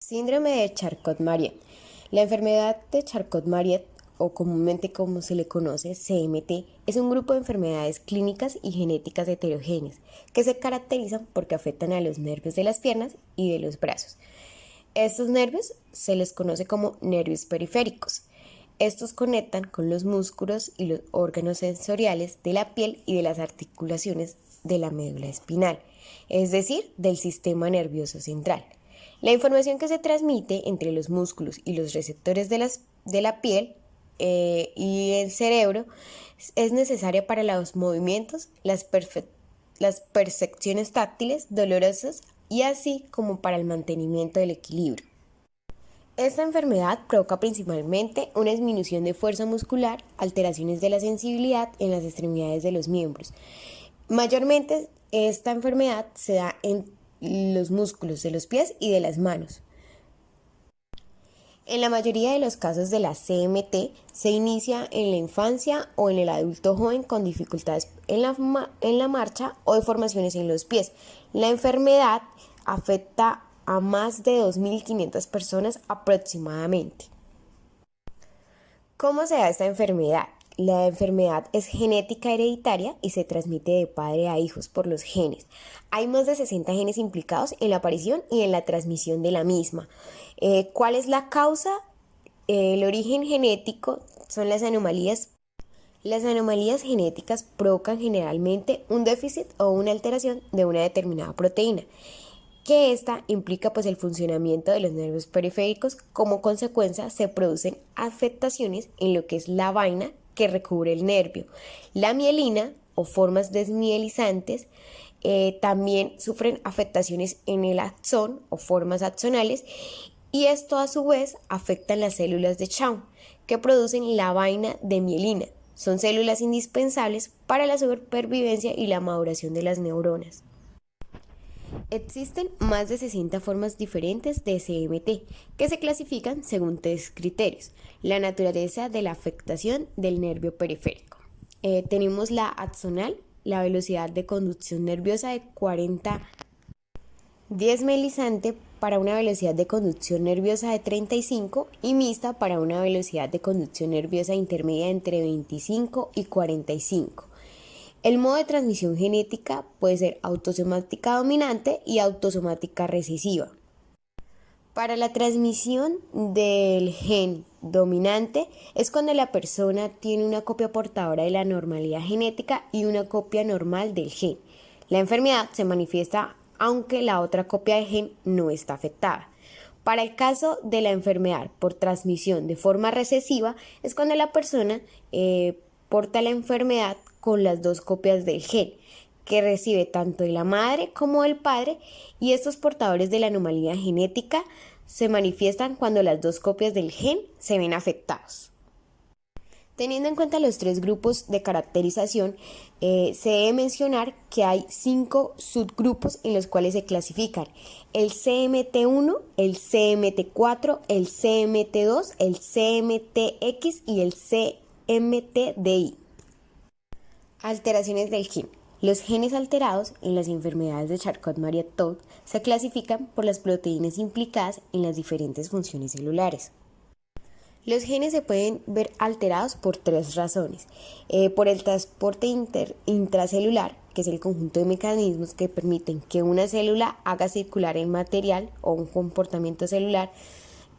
Síndrome de Charcot-Marie. La enfermedad de Charcot-Marie, o comúnmente como se le conoce, CMT, es un grupo de enfermedades clínicas y genéticas heterogéneas que se caracterizan porque afectan a los nervios de las piernas y de los brazos. Estos nervios se les conoce como nervios periféricos. Estos conectan con los músculos y los órganos sensoriales de la piel y de las articulaciones de la médula espinal, es decir, del sistema nervioso central. La información que se transmite entre los músculos y los receptores de la piel y el cerebro es necesaria para los movimientos, las percepciones táctiles dolorosas y así como para el mantenimiento del equilibrio. Esta enfermedad provoca principalmente una disminución de fuerza muscular, alteraciones de la sensibilidad en las extremidades de los miembros. Mayormente esta enfermedad se da en los músculos de los pies y de las manos. En la mayoría de los casos de la CMT se inicia en la infancia o en el adulto joven con dificultades en la marcha o deformaciones en los pies. La enfermedad afecta a más de 2.500 personas aproximadamente. ¿Cómo se da esta enfermedad? La enfermedad es genética hereditaria y se transmite de padre a hijos por los genes. Hay más de 60 genes implicados en la aparición y en la transmisión de la misma. ¿Cuál es la causa? El origen genético son las anomalías. Las anomalías genéticas provocan generalmente un déficit o una alteración de una determinada proteína, que esta implica el funcionamiento de los nervios periféricos. Como consecuencia se producen afectaciones en lo que es la vaina que recubre el nervio. La mielina o formas desmielizantes también sufren afectaciones en el axón o formas axonales, y esto a su vez afecta las células de Schwann que producen la vaina de mielina. Son células indispensables para la supervivencia y la maduración de las neuronas. Existen más de 60 formas diferentes de CMT que se clasifican según 3 criterios: la naturaleza de la afectación del nervio periférico. Tenemos la axonal, la velocidad de conducción nerviosa de 40 desmelizante para una velocidad de conducción nerviosa de 35 y mixta para una velocidad de conducción nerviosa intermedia entre 25 y 45. El modo de transmisión genética puede ser autosomática dominante y autosomática recesiva. Para la transmisión del gen dominante es cuando la persona tiene una copia portadora de la normalidad genética y una copia normal del gen. La enfermedad se manifiesta aunque la otra copia del gen no está afectada. Para el caso de la enfermedad por transmisión de forma recesiva es cuando la persona porta la enfermedad con las 2 copias del gen, que recibe tanto de la madre como del padre, y estos portadores de la anomalía genética se manifiestan cuando las 2 copias del gen se ven afectados. Teniendo en cuenta los 3 grupos de caracterización, se debe mencionar que hay 5 subgrupos en los cuales se clasifican: el CMT1, el CMT4, el CMT2, el CMTX y el CMTDI. Alteraciones del gen. Los genes alterados en las enfermedades de Charcot-Marie-Tooth se clasifican por las proteínas implicadas en las diferentes funciones celulares. Los genes se pueden ver alterados por 3 razones: por el transporte intracelular, que es el conjunto de mecanismos que permiten que una célula haga circular el material o un comportamiento celular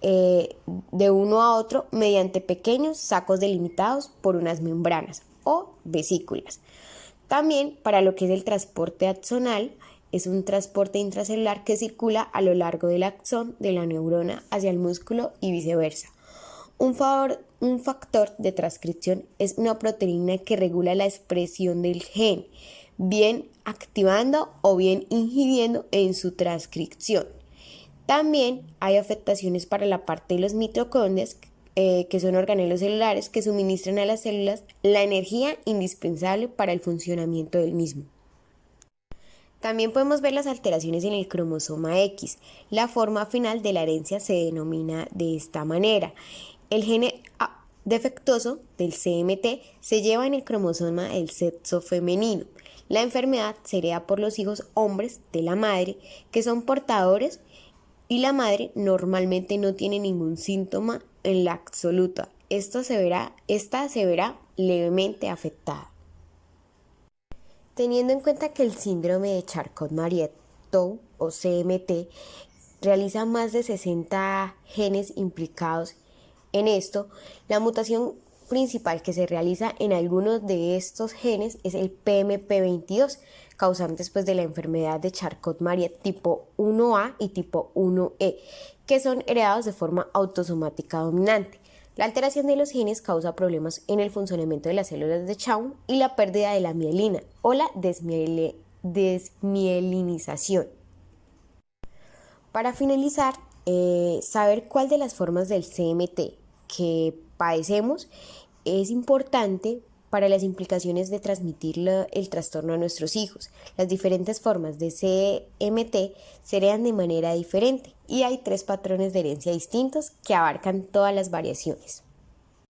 de uno a otro mediante pequeños sacos delimitados por unas membranas o vesículas. También para lo que es el transporte axonal, es un transporte intracelular que circula a lo largo del axón de la neurona hacia el músculo y viceversa. Un factor de transcripción es una proteína que regula la expresión del gen, bien activando o bien inhibiendo en su transcripción. También hay afectaciones para la parte de los mitocondrias, que son organelos celulares que suministran a las células la energía indispensable para el funcionamiento del mismo. También podemos ver las alteraciones en el cromosoma X. La forma final de la herencia se denomina de esta manera: el gen defectuoso del CMT se lleva en el cromosoma del sexo femenino. La enfermedad se hereda por los hijos hombres de la madre, que son portadores y la madre normalmente no tiene ningún síntoma en la absoluta. Esta se verá levemente afectada. Teniendo en cuenta que el síndrome de Charcot-Marie-Tooth o CMT realiza más de 60 genes implicados en esto, la mutación principal que se realiza en algunos de estos genes es el PMP22, causante de la enfermedad de Charcot-Marie tipo 1A y tipo 1E, que son heredados de forma autosomática dominante. La alteración de los genes causa problemas en el funcionamiento de las células de Schwann y la pérdida de la mielina o la desmielinización. Para finalizar, saber cuál de las formas del CMT que padecemos es importante para las implicaciones de transmitir el trastorno a nuestros hijos. Las diferentes formas de CMT se heredan de manera diferente y hay 3 patrones de herencia distintos que abarcan todas las variaciones.